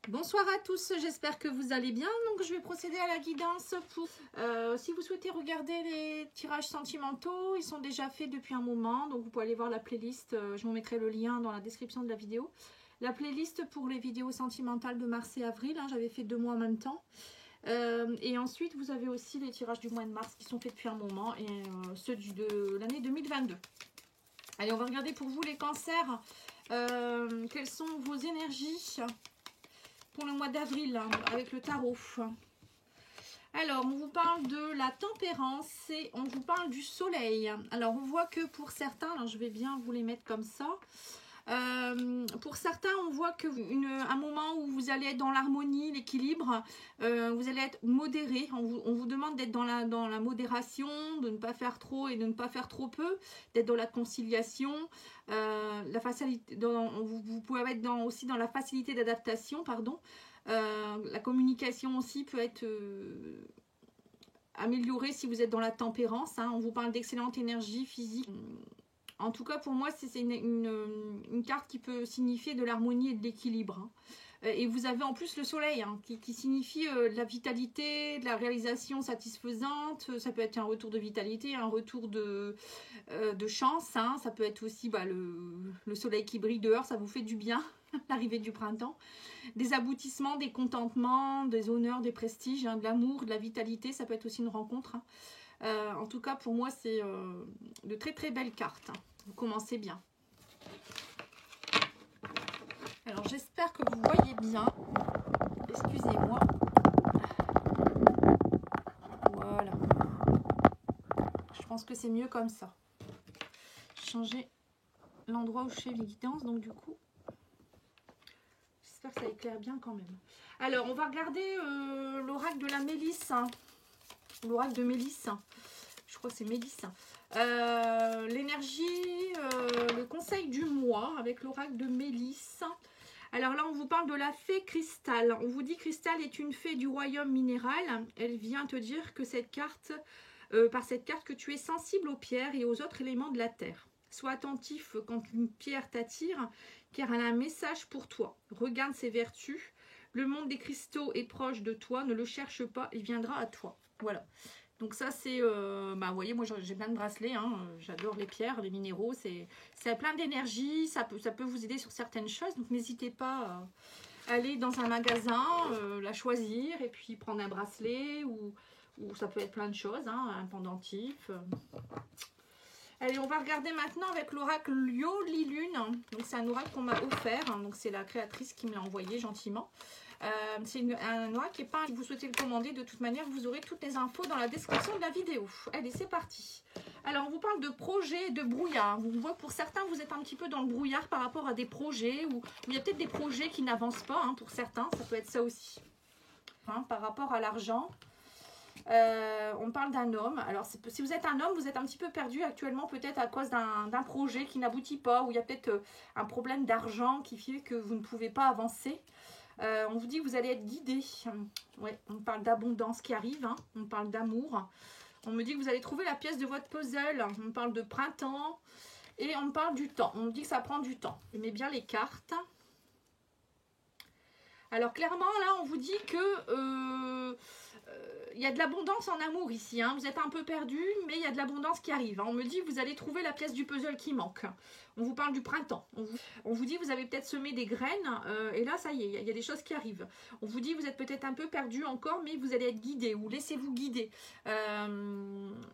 Bonsoir à tous, j'espère que vous allez bien. Donc je vais procéder à la guidance pour si vous souhaitez regarder les tirages sentimentaux, ils sont déjà faits depuis un moment, donc vous pouvez aller voir la playlist, je vous mettrai le lien dans la description de la vidéo. La playlist pour les vidéos sentimentales de mars et avril, hein, j'avais fait 2 mois en même temps. Et ensuite vous avez aussi les tirages du mois de mars qui sont faits depuis un moment et ceux de l'année 2022. Allez, on va regarder pour vous les cancers, quelles sont vos énergies pour le mois d'avril avec le tarot. Alors, on vous parle de la tempérance et on vous parle du soleil. Alors, on voit que pour certains, alors je vais bien vous les mettre comme ça. Pour certains, on voit que un moment où vous allez être dans l'harmonie, l'équilibre, vous allez être modéré. On vous demande d'être dans la modération, de ne pas faire trop et de ne pas faire trop peu, d'être dans la conciliation, la facilité. Vous pouvez être aussi dans la facilité d'adaptation, pardon. La communication aussi peut être améliorée si vous êtes dans la tempérance. Hein. On vous parle d'excellente énergie physique. En tout cas, pour moi, c'est une carte qui peut signifier de l'harmonie et de l'équilibre. Hein. Et vous avez en plus le soleil, hein, qui signifie de la vitalité, de la réalisation satisfaisante. Ça peut être un retour de vitalité, un retour de chance. Hein. Ça peut être aussi le soleil qui brille dehors, ça vous fait du bien, l'arrivée du printemps. Des aboutissements, des contentements, des honneurs, des prestiges, hein, de l'amour, de la vitalité. Ça peut être aussi une rencontre. Hein. En tout cas, pour moi, c'est de très très belles cartes. Hein. Vous commencez bien. Alors, j'espère que vous voyez bien. Excusez-moi. Voilà. Je pense que c'est mieux comme ça. J'ai changé l'endroit où je fais les guidances, donc du coup, j'espère que ça éclaire bien quand même. Alors, on va regarder l'oracle de la Mélisse. Hein. L'oracle de Mélisse. Je crois que c'est Mélisse. L'énergie, le conseil du mois avec l'oracle de Mélisse. Alors là, on vous parle de la fée Cristal. On vous dit Cristal est une fée du royaume minéral. Elle vient te dire que par cette carte, que tu es sensible aux pierres et aux autres éléments de la terre. Sois attentif quand une pierre t'attire, car elle a un message pour toi. Regarde ses vertus. Le monde des cristaux est proche de toi. Ne le cherche pas, il viendra à toi. Voilà. Donc ça c'est, vous voyez, moi j'ai plein de bracelets, hein, j'adore les pierres, les minéraux, c'est plein d'énergie, ça peut vous aider sur certaines choses, donc n'hésitez pas à aller dans un magasin, la choisir et puis prendre un bracelet ou ça peut être plein de choses, hein, un pendentif. Allez, on va regarder maintenant avec l'oracle Yolilune, donc c'est un oracle qu'on m'a offert, hein, donc c'est la créatrice qui me l'a envoyé gentiment. C'est un oracle qui est pas. Si vous souhaitez le commander, de toute manière, vous aurez toutes les infos dans la description de la vidéo. Allez, c'est parti. Alors, on vous parle de projets, de brouillard. Vous voyez, pour certains, vous êtes un petit peu dans le brouillard par rapport à des projets où il y a peut-être des projets qui n'avancent pas. Hein, pour certains, ça peut être ça aussi. Hein, par rapport à l'argent. On parle d'un homme. Alors, si vous êtes un homme, vous êtes un petit peu perdu actuellement, peut-être à cause d'un projet qui n'aboutit pas, où il y a peut-être un problème d'argent qui fait que vous ne pouvez pas avancer. On vous dit que vous allez être guidé. Ouais, on parle d'abondance qui arrive, hein. On parle d'amour. On me dit que vous allez trouver la pièce de votre puzzle. On parle de printemps et on parle du temps. On me dit que ça prend du temps. Aimez bien les cartes. Alors clairement, là, on vous dit que il y a de l'abondance en amour ici. Hein. Vous êtes un peu perdu, mais il y a de l'abondance qui arrive. Hein. On me dit que vous allez trouver la pièce du puzzle qui manque. On vous parle du printemps. On vous dit que vous avez peut-être semé des graines. Et là, ça y est, il y a des choses qui arrivent. On vous dit que vous êtes peut-être un peu perdu encore, mais vous allez être guidé ou laissez-vous guider.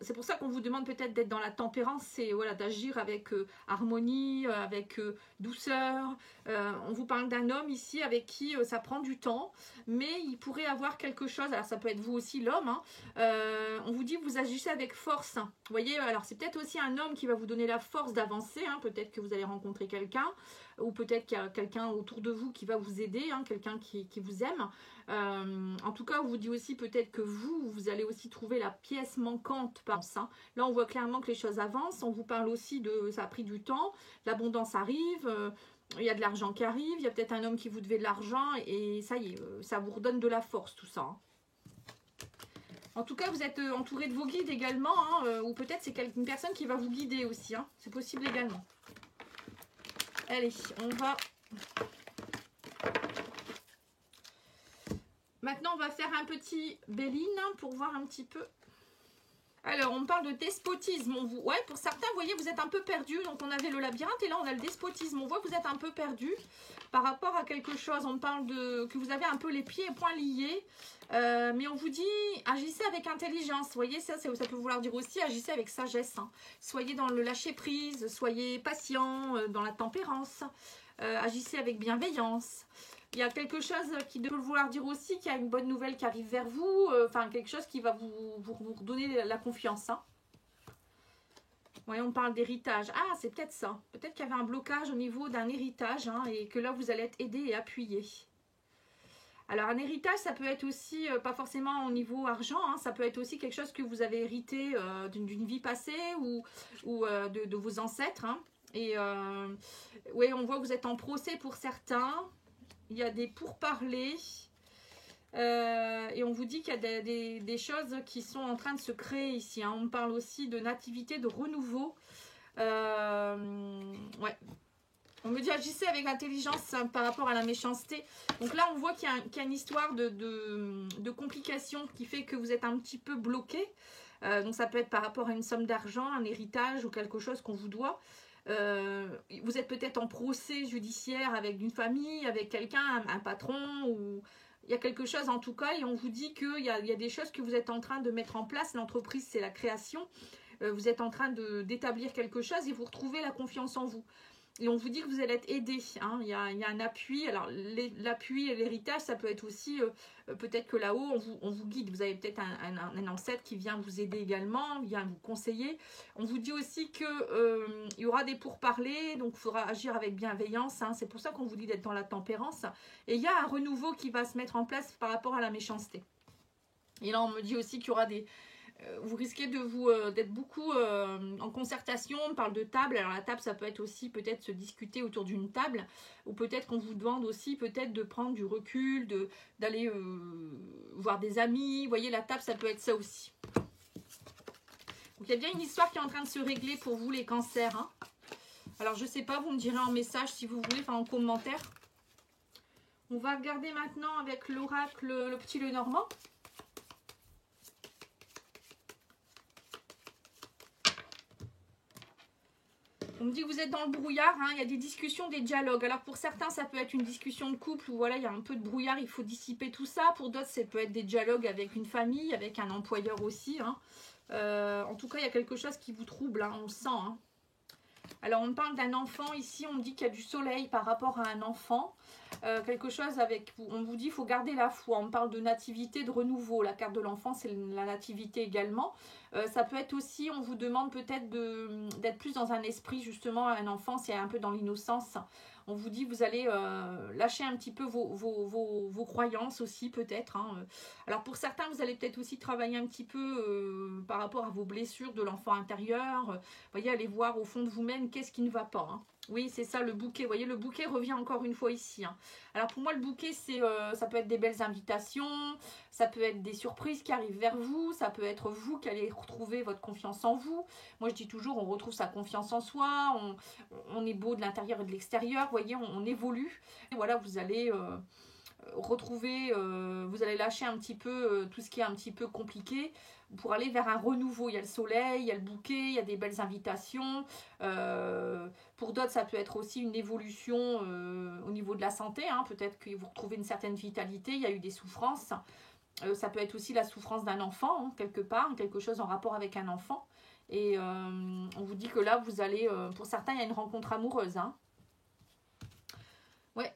C'est pour ça qu'on vous demande peut-être d'être dans la tempérance. C'est voilà, d'agir avec harmonie, avec douceur. On vous parle d'un homme ici avec qui ça prend du temps, mais il pourrait avoir quelque chose. Alors, ça peut être vous aussi, l'homme. Hein. On vous dit que vous agissez avec force. Vous voyez, alors c'est peut-être aussi un homme qui va vous donner la force d'avancer. Hein. Peut-être que vous allez rencontrer quelqu'un, ou peut-être qu'il y a quelqu'un autour de vous qui va vous aider, hein, quelqu'un qui vous aime. En tout cas, on vous dit aussi peut-être que vous allez aussi trouver la pièce manquante par ça. Là, on voit clairement que les choses avancent. On vous parle aussi de ça a pris du temps, l'abondance arrive. Il y a de l'argent qui arrive, il y a peut-être un homme qui vous devait de l'argent et ça y est, ça vous redonne de la force tout ça. Hein. En tout cas, vous êtes entouré de vos guides également, hein, ou peut-être c'est une personne qui va vous guider aussi. Hein. C'est possible également. Allez, on va Maintenant, on va faire un petit Béline pour voir un petit peu. Alors, on parle de despotisme. Ouais, pour certains, vous voyez, vous êtes un peu perdu. Donc, on avait le labyrinthe et là, on a le despotisme. On voit que vous êtes un peu perdu par rapport à quelque chose. On parle de que vous avez un peu les pieds et poings liés. Mais on vous dit, agissez avec intelligence. Vous voyez, ça peut vouloir dire aussi, agissez avec sagesse. Hein. Soyez dans le lâcher-prise, soyez patient, dans la tempérance. Agissez avec bienveillance. Il y a quelque chose qui peut vouloir dire aussi qu'il y a une bonne nouvelle qui arrive vers vous. Enfin, quelque chose qui va vous donner la confiance. Hein. Oui, on parle d'héritage. Ah, c'est peut-être ça. Peut-être qu'il y avait un blocage au niveau d'un héritage. Hein, et que là, vous allez être aidé et appuyé. Alors, un héritage, ça peut être aussi, pas forcément au niveau argent. Hein, ça peut être aussi quelque chose que vous avez hérité d'une vie passée ou de vos ancêtres. Hein. Et oui, on voit que vous êtes en procès pour certains. Il y a des pourparlers et on vous dit qu'il y a des choses qui sont en train de se créer ici. Hein. On parle aussi de nativité, de renouveau. Ouais. On me dit agissez avec intelligence hein, par rapport à la méchanceté. Donc là, on voit qu'il y a une histoire de complications qui fait que vous êtes un petit peu bloqué. Donc ça peut être par rapport à une somme d'argent, un héritage ou quelque chose qu'on vous doit. Vous êtes peut-être en procès judiciaire avec une famille, avec quelqu'un, un patron, ou il y a quelque chose en tout cas, et on vous dit qu'il y a des choses que vous êtes en train de mettre en place. L'entreprise, c'est la création. Vous êtes en train d'établir quelque chose et vous retrouvez la confiance en vous. Et on vous dit que vous allez être aidé. Hein. Il y a un appui. Alors, l'appui et l'héritage, ça peut être aussi, peut-être que là-haut, on vous guide. Vous avez peut-être un ancêtre qui vient vous aider également, vient vous conseiller. On vous dit aussi qu'il y aura des pourparlers, donc il faudra agir avec bienveillance. Hein. C'est pour ça qu'on vous dit d'être dans la tempérance. Et il y a un renouveau qui va se mettre en place par rapport à la méchanceté. Et là, on me dit aussi qu'il y aura des... vous risquez d'être beaucoup en concertation. On parle de table. Alors la table, ça peut être aussi peut-être se discuter autour d'une table, ou peut-être qu'on vous demande aussi peut-être de prendre du recul, d'aller voir des amis. Vous voyez, la table, ça peut être ça aussi. Donc il y a bien une histoire qui est en train de se régler pour vous les cancers. Hein. Alors je sais pas, vous me direz en message si vous voulez, enfin en commentaire. On va regarder maintenant avec l'oracle le petit Lenormand. On me dit que vous êtes dans le brouillard, hein, il y a des discussions, des dialogues. Alors pour certains, ça peut être une discussion de couple où voilà, il y a un peu de brouillard, il faut dissiper tout ça. Pour d'autres, ça peut être des dialogues avec une famille, avec un employeur aussi. Hein. En tout cas, il y a quelque chose qui vous trouble, hein, on le sent. Hein. Alors on parle d'un enfant ici, on me dit qu'il y a du soleil par rapport à un enfant. Quelque chose avec, on vous dit il faut garder la foi. On parle de nativité, de renouveau. La carte de l'enfant, c'est la nativité également. Ça peut être aussi, on vous demande peut-être d'être plus dans un esprit, justement, un enfant, c'est un peu dans l'innocence. On vous dit vous allez lâcher un petit peu vos croyances aussi peut-être. Hein. Alors pour certains, vous allez peut-être aussi travailler un petit peu par rapport à vos blessures de l'enfant intérieur. Vous voyez, allez voir au fond de vous-même qu'est-ce qui ne va pas. Hein. Oui, c'est ça le bouquet. Vous voyez, le bouquet revient encore une fois ici. Hein. Alors pour moi, le bouquet, ça peut être des belles invitations, ça peut être des surprises qui arrivent vers vous, ça peut être vous qui allez retrouver votre confiance en vous. Moi, je dis toujours, on retrouve sa confiance en soi, on est beau de l'intérieur et de l'extérieur. Vous voyez, on évolue. Et voilà, vous allez... retrouver, vous allez lâcher un petit peu tout ce qui est un petit peu compliqué pour aller vers un renouveau. Il y a le soleil, il y a le bouquet, il y a des belles invitations. Pour d'autres, ça peut être aussi une évolution au niveau de la santé. Hein. Peut-être que vous retrouvez une certaine vitalité, il y a eu des souffrances. Ça peut être aussi la souffrance d'un enfant, hein, quelque part, quelque chose en rapport avec un enfant. Et on vous dit que là, vous allez, pour certains, il y a une rencontre amoureuse. Hein. Ouais.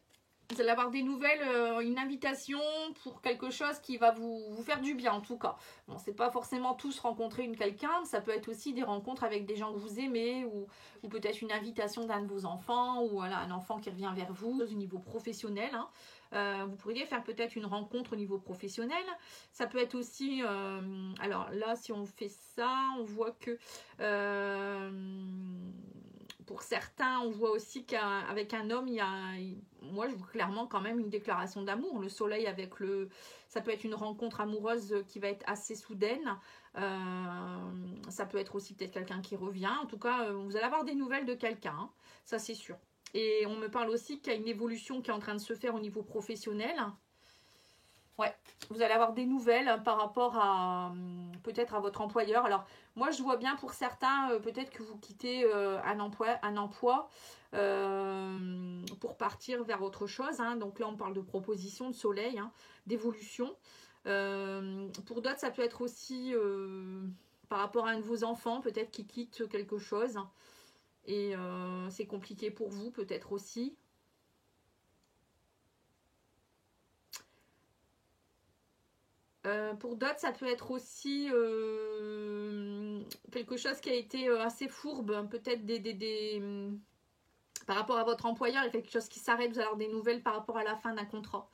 Vous allez avoir des nouvelles, une invitation pour quelque chose qui va vous faire du bien en tout cas. Bon, c'est pas forcément tous rencontrer quelqu'un, ça peut être aussi des rencontres avec des gens que vous aimez ou peut-être une invitation d'un de vos enfants ou voilà, un enfant qui revient vers vous au niveau professionnel. Hein. Vous pourriez faire peut-être une rencontre au niveau professionnel. Ça peut être aussi, alors là si on fait ça, on voit que... pour certains, on voit aussi qu'avec un homme, moi je vois clairement quand même une déclaration d'amour. Le soleil avec ça peut être une rencontre amoureuse qui va être assez soudaine. Ça peut être aussi peut-être quelqu'un qui revient. En tout cas, vous allez avoir des nouvelles de quelqu'un, hein. Ça c'est sûr. Et on me parle aussi qu'il y a une évolution qui est en train de se faire au niveau professionnel. Ouais, vous allez avoir des nouvelles par rapport à peut-être à votre employeur. Alors, moi, je vois bien pour certains, peut-être que vous quittez un emploi pour partir vers autre chose. Hein. Donc là, on parle de proposition, de soleil, hein, d'évolution. Pour d'autres, ça peut être aussi par rapport à un de vos enfants, peut-être qui quitte quelque chose. Et c'est compliqué pour vous, peut-être aussi. Pour d'autres, ça peut être aussi quelque chose qui a été assez fourbe, peut-être par rapport à votre employeur, il y a quelque chose qui s'arrête, vous allez avoir des nouvelles par rapport à la fin d'un contrat.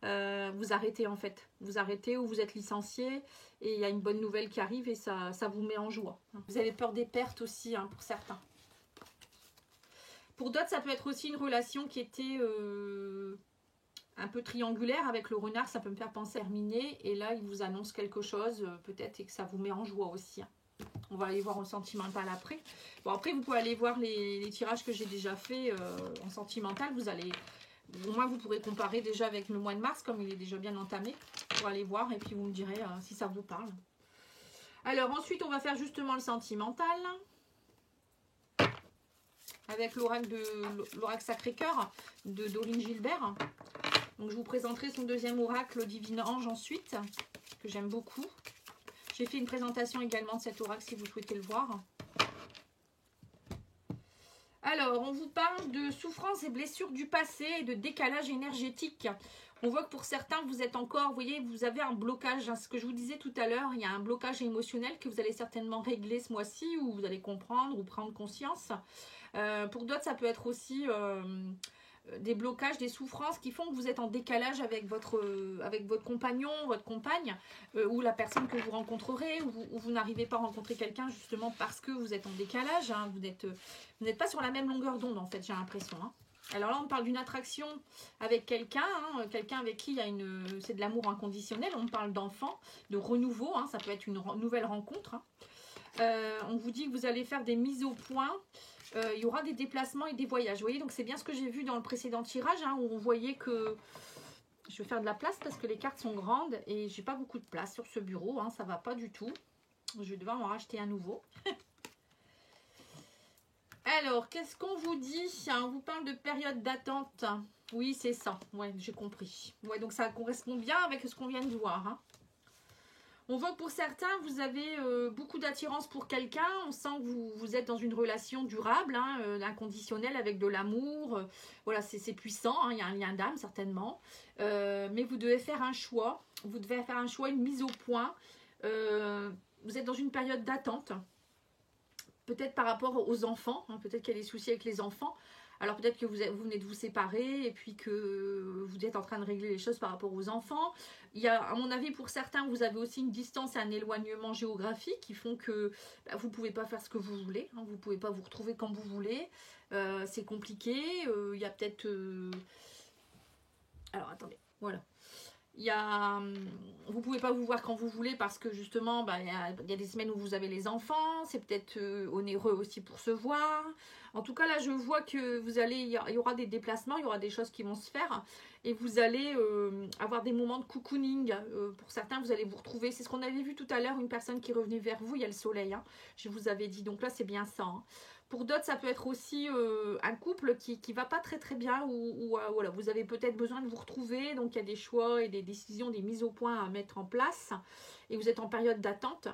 Vous arrêtez en fait, vous arrêtez ou vous êtes licencié et il y a une bonne nouvelle qui arrive et ça vous met en joie. Vous avez peur des pertes aussi hein, pour certains. Pour d'autres, ça peut être aussi une relation qui était un peu triangulaire avec le renard, ça peut me faire penser à terminer. Et là, il vous annonce quelque chose, peut-être, et que ça vous met en joie aussi. Hein. On va aller voir en sentimental après. Bon, après, vous pouvez aller voir les tirages que j'ai déjà fait en sentimental. Vous allez, au moins, vous pourrez comparer déjà avec le mois de mars, comme il est déjà bien entamé, pour aller voir. Et puis, vous me direz si ça vous parle. Alors, ensuite, on va faire justement le sentimental. Avec l'oracle Sacré-Cœur de Dorine Gilbert. Donc, je vous présenterai son deuxième oracle, Divine Ange, ensuite, que j'aime beaucoup. J'ai fait une présentation également de cet oracle si vous souhaitez le voir. Alors, on vous parle de souffrances et blessures du passé et de décalage énergétique. On voit que pour certains, vous êtes encore, vous voyez, vous avez un blocage. Hein, ce que je vous disais tout à l'heure, il y a un blocage émotionnel que vous allez certainement régler ce mois-ci, ou vous allez comprendre ou prendre conscience. Pour d'autres, ça peut être aussi des blocages, des souffrances qui font que vous êtes en décalage avec votre compagnon, votre compagne, ou la personne que vous rencontrerez, ou vous n'arrivez pas à rencontrer quelqu'un justement parce que vous êtes en décalage. Hein, vous n'êtes pas sur la même longueur d'onde en fait, j'ai l'impression. Hein. Alors là, on parle d'une attraction avec quelqu'un, hein, quelqu'un avec qui il y a c'est de l'amour inconditionnel. On parle d'enfant, de renouveau, hein, ça peut être une nouvelle rencontre. Hein. On vous dit que vous allez faire des mises au point. Il y aura des déplacements et des voyages. Vous voyez, donc c'est bien ce que j'ai vu dans le précédent tirage, hein, où on voyait que... Je vais faire de la place parce que les cartes sont grandes et j'ai pas beaucoup de place sur ce bureau. Hein, ça va pas du tout. Je vais devoir en racheter un nouveau. Alors, qu'est-ce qu'on vous dit? On vous parle de période d'attente. Oui, c'est ça. Ouais, j'ai compris. Ouais, donc ça correspond bien avec ce qu'on vient de voir. Hein. On voit que pour certains, vous avez beaucoup d'attirance pour quelqu'un. On sent que vous êtes dans une relation durable, hein, inconditionnelle, avec de l'amour. Voilà, c'est puissant. Hein, il y a un lien d'âme, certainement. Mais vous devez faire un choix. Vous devez faire un choix, une mise au point. Vous êtes dans une période d'attente. Peut-être par rapport aux enfants. Hein, peut-être qu'il y a des soucis avec les enfants. Alors peut-être que vous venez de vous séparer et puis que vous êtes en train de régler les choses par rapport aux enfants. Il y a, à mon avis, pour certains, vous avez aussi une distance et un éloignement géographique qui font que vous ne pouvez pas faire ce que vous voulez. Hein, vous ne pouvez pas vous retrouver quand vous voulez. C'est compliqué. Il y a peut-être... Alors, attendez. Voilà. Vous ne pouvez pas vous voir quand vous voulez parce que justement, il y a des semaines où vous avez les enfants. C'est peut-être onéreux aussi pour se voir. En tout cas, là, je vois que il y aura des déplacements, il y aura des choses qui vont se faire. Et vous allez avoir des moments de cocooning. Pour certains, vous allez vous retrouver. C'est ce qu'on avait vu tout à l'heure, une personne qui revenait vers vous. Il y a le soleil, hein, je vous avais dit. Donc là, c'est bien ça. Hein. Pour d'autres, ça peut être aussi un couple qui va pas très très bien. Ou voilà, vous avez peut-être besoin de vous retrouver. Donc il y a des choix et des décisions, des mises au point à mettre en place. Et vous êtes en période d'attente.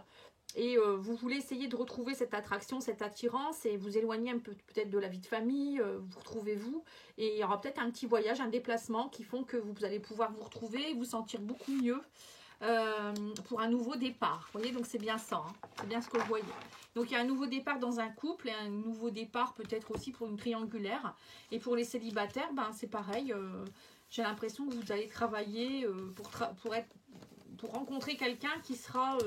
Et vous voulez essayer de retrouver cette attraction, cette attirance et vous éloigner un peu peut-être de la vie de famille, vous retrouvez-vous. Et il y aura peut-être un petit voyage, un déplacement qui font que vous allez pouvoir vous retrouver et vous sentir beaucoup mieux pour un nouveau départ. Vous voyez, donc c'est bien ça, hein, c'est bien ce que vous voyez. Donc il y a un nouveau départ dans un couple et un nouveau départ peut-être aussi pour une triangulaire. Et pour les célibataires, c'est pareil. J'ai l'impression que vous allez travailler pour rencontrer quelqu'un qui sera...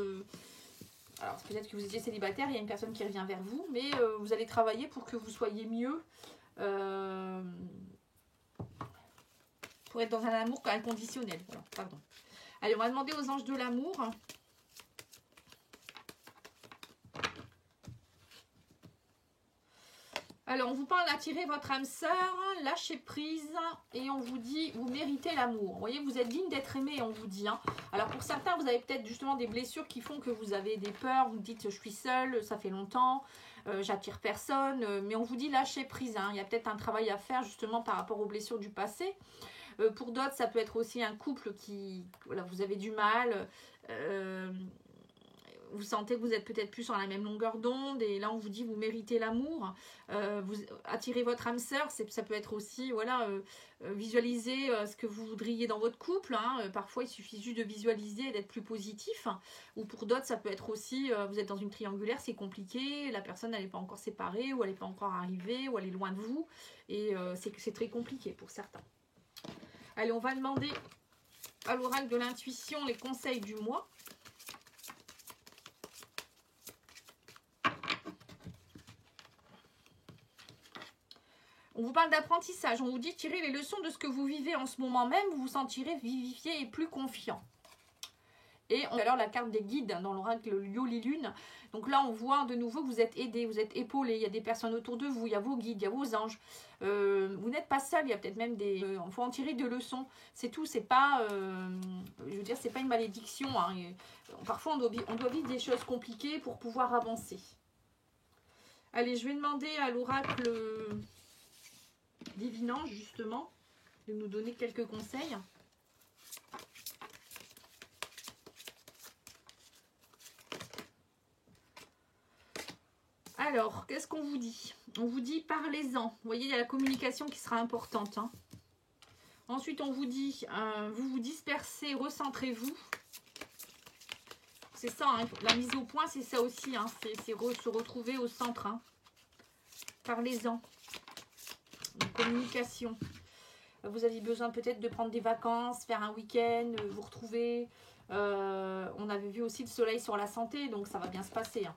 alors peut-être que vous étiez célibataire, il y a une personne qui revient vers vous, mais vous allez travailler pour que vous soyez mieux, pour être dans un amour inconditionnel. Voilà, pardon. Allez, on va demander aux anges de l'amour. Alors, on vous parle d'attirer votre âme sœur, lâcher prise, et on vous dit, vous méritez l'amour. Vous voyez, vous êtes digne d'être aimé, on vous dit. Hein. Alors, pour certains, vous avez peut-être justement des blessures qui font que vous avez des peurs. Vous dites, je suis seule, ça fait longtemps, j'attire personne. Mais on vous dit, lâcher prise. Hein. Il y a peut-être un travail à faire justement par rapport aux blessures du passé. Pour d'autres, ça peut être aussi un couple qui, voilà, vous avez du mal. Vous sentez que vous êtes peut-être plus sur la même longueur d'onde et là on vous dit vous méritez l'amour, vous attirez votre âme sœur, ça peut être aussi voilà, visualiser ce que vous voudriez dans votre couple, hein. Parfois il suffit juste de visualiser et d'être plus positif, hein. Ou pour d'autres ça peut être aussi, vous êtes dans une triangulaire, c'est compliqué, la personne elle n'est pas encore séparée ou elle n'est pas encore arrivée ou elle est loin de vous et c'est très compliqué pour certains. Allez, on va demander à l'oracle de l'intuition les conseils du mois. On vous parle d'apprentissage, on vous dit tirez les leçons de ce que vous vivez en ce moment même, vous vous sentirez vivifié et plus confiant. Et on a alors la carte des guides dans l'oracle Yoli Lune. Donc là on voit de nouveau que vous êtes aidé, vous êtes épaulé, il y a des personnes autour de vous, il y a vos guides, il y a vos anges. Vous n'êtes pas seul, il y a peut-être même des... Il faut en tirer des leçons, c'est tout, c'est pas... je veux dire, c'est pas une malédiction. Hein. Parfois on doit vivre des choses compliquées pour pouvoir avancer. Allez, je vais demander à l'oracle... divinant justement de nous donner quelques conseils. Alors, qu'est-ce qu'on vous dit? On vous dit parlez-en. Vous voyez, il y a la communication qui sera importante. Hein. Ensuite, on vous dit vous vous dispersez, recentrez-vous. C'est ça, hein, la mise au point, c'est ça aussi. Hein, c'est se retrouver au centre. Hein. Parlez-en. Communication. Vous avez besoin peut-être de prendre des vacances, faire un week-end, vous retrouver. On avait vu aussi le soleil sur la santé, donc ça va bien se passer. Hein.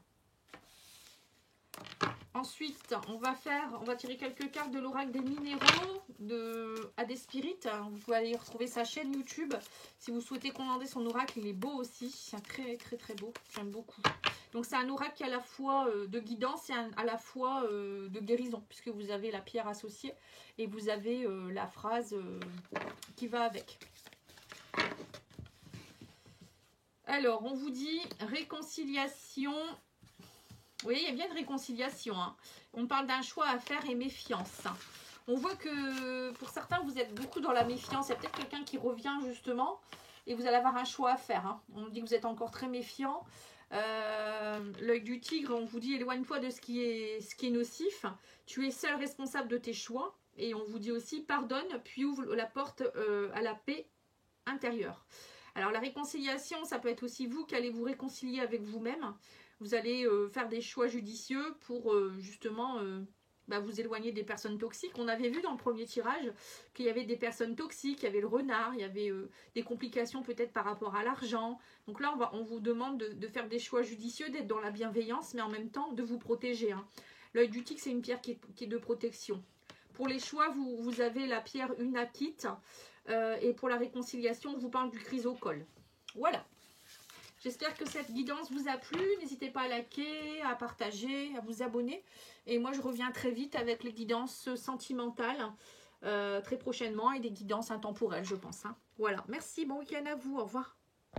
Ensuite, on va tirer quelques cartes de l'oracle des minéraux à des spirites. Vous pouvez aller retrouver sa chaîne YouTube. Si vous souhaitez commander son oracle, il est beau aussi. C'est très très très beau. J'aime beaucoup. Donc c'est un oracle qui est à la fois de guidance et à la fois de guérison, puisque vous avez la pierre associée et vous avez la phrase qui va avec. Alors, on vous dit réconciliation. Oui, il y a bien de réconciliation. Hein. On parle d'un choix à faire et méfiance. On voit que pour certains, vous êtes beaucoup dans la méfiance. Il y a peut-être quelqu'un qui revient justement et vous allez avoir un choix à faire. Hein. On dit que vous êtes encore très méfiant. L'œil du tigre, on vous dit éloigne-toi de ce qui est nocif. Tu es seul responsable de tes choix. Et on vous dit aussi pardonne, puis ouvre la porte à la paix intérieure. Alors la réconciliation, ça peut être aussi vous qui allez vous réconcilier avec vous-même. Vous allez faire des choix judicieux pour justement vous éloigner des personnes toxiques. On avait vu dans le premier tirage qu'il y avait des personnes toxiques, il y avait le renard, il y avait des complications peut-être par rapport à l'argent. Donc là, on vous demande de faire des choix judicieux, d'être dans la bienveillance, mais en même temps de vous protéger. Hein. L'œil du tigre, c'est une pierre qui est de protection. Pour les choix, vous avez la pierre unakite. Et pour la réconciliation, on vous parle du chrysocole. Voilà. J'espère que cette guidance vous a plu. N'hésitez pas à liker, à partager, à vous abonner. Et moi, je reviens très vite avec les guidances sentimentales très prochainement et des guidances intemporelles, je pense. Hein. Voilà. Merci. Bon week-end à vous. Au revoir.